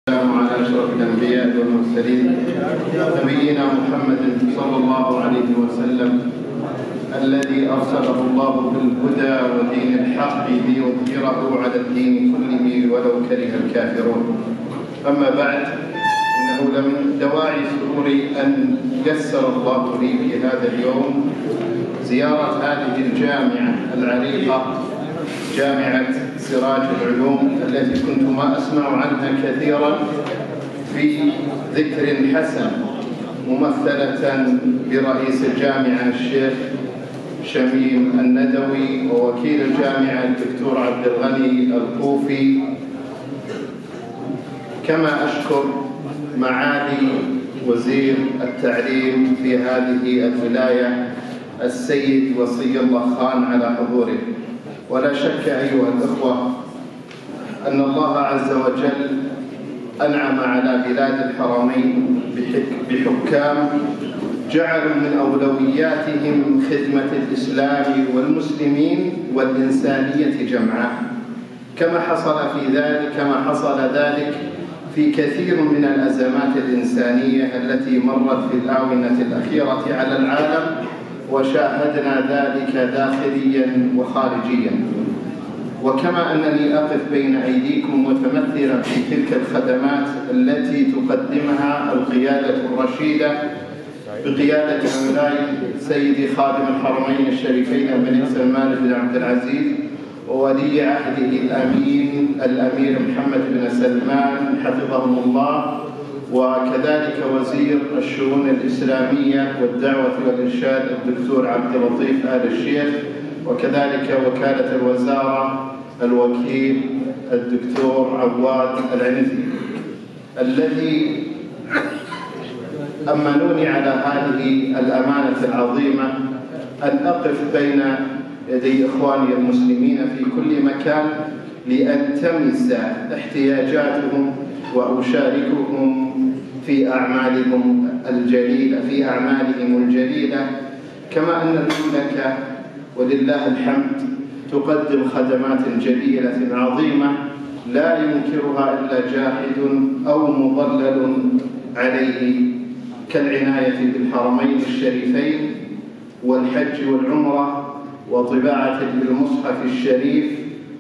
والسلام على أشرف الأنبياء والمرسلين نبينا محمد صلى الله عليه وسلم الذي أرسله الله بالهدى ودين الحق ليظهره على الدين كله ولو كره الكافرون. أما بعد، إنه لمن دواعي سروري أن يسر الله لي في هذا اليوم زيارة هذه الجامعة العريقة، جامعة سراج العلوم، التي كنت ما أسمع عنها كثيرا في ذكر حسن، ممثلة برئيس الجامعة الشيخ شميم الندوي، ووكيل الجامعة الدكتور عبد الغني الكوفي. كما أشكر معالي وزير التعليم في هذه الولاية السيد وصي الله خان على حضوره. ولا شك أيها الأخوة أن الله عز وجل أنعم على بلاد الحرمين بحكام جعلوا من أولوياتهم خدمة الإسلام والمسلمين والإنسانية جمعاء، كما حصل ذلك في كثير من الأزمات الإنسانية التي مرت في الآونة الأخيرة على العالم، وشاهدنا ذلك داخليا وخارجيا. وكما أنني أقف بين أيديكم متمثلا في تلك الخدمات التي تقدمها القيادة الرشيدة بقيادة مولاي سيدي خادم الحرمين الشريفين الملك سلمان بن عبد العزيز وولي عهده الأمير محمد بن سلمان حفظهم الله، وكذلك وزير الشؤون الإسلامية والدعوة والإرشاد الدكتور عبد اللطيف آل الشيخ، وكذلك وكالة الوزارة الوكيل الدكتور عواد العنزي، الذي أمنوني على هذه الأمانة العظيمة أن أقف بين يدي إخواني المسلمين في كل مكان لألتمس احتياجاتهم وأشاركهم في أعمالهم الجليلة، كما أن المملكة ولله الحمد تقدم خدمات جليلة عظيمة لا ينكرها إلا جاحد أو مضلل عليه، كالعناية بالحرمين الشريفين والحج والعمرة وطباعة المصحف الشريف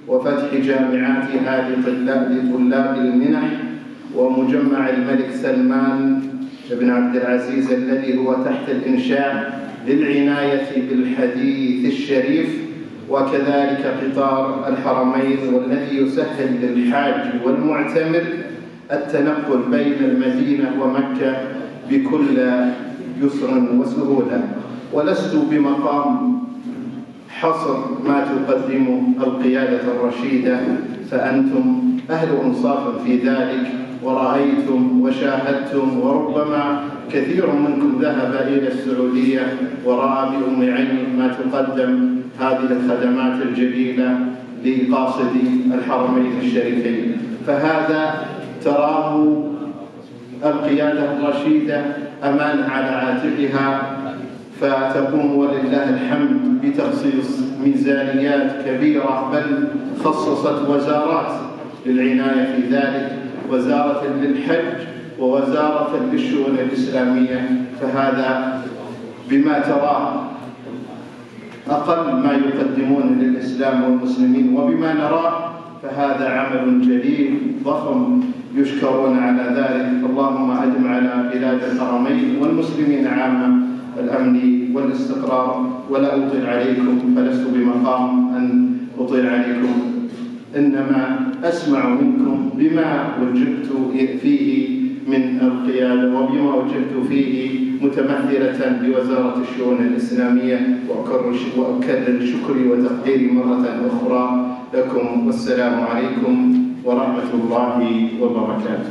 وفتح جامعاتها لطلاب المنح، ومجمع الملك سلمان بن عبد العزيز الذي هو تحت الإنشاء للعناية بالحديث الشريف، وكذلك قطار الحرمين والذي يسهل للحاج والمعتمر التنقل بين المدينة ومكة بكل يسر وسهولة. ولست بمقام حصر ما تقدمه القيادة الرشيدة، فأنتم أهل إنصاف في ذلك، ورأيتم وشاهدتم، وربما كثير منكم ذهب إلى السعودية ورأى بأم عينه ما تقدم هذه الخدمات الجليلة لقاصدي الحرمين الشريفين. فهذا تراه القيادة الرشيدة أمانة على عاتقها، فتقوم ولله الحمد بتخصيص ميزانيات كبيرة، بل خصصت وزارات للعناية في ذلك، وزارة للحج ووزارة للشؤون الإسلامية. فهذا بما تراه أقل ما يقدمون للإسلام والمسلمين، وبما نراه فهذا عمل جليل ضخم يشكرون على ذلك. اللهم أدم على بلاد الحرمين والمسلمين عامة الأمن والاستقرار. ولا أطيل عليكم، فلست بمقام أن أطيل عليكم، إنما أسمع منكم بما وجدت فيه من القيادة وبما وجدت فيه متمثلة بوزارة الشؤون الإسلامية، وأكرر شكري وتقديري مرة أخرى لكم، والسلام عليكم ورحمة الله وبركاته.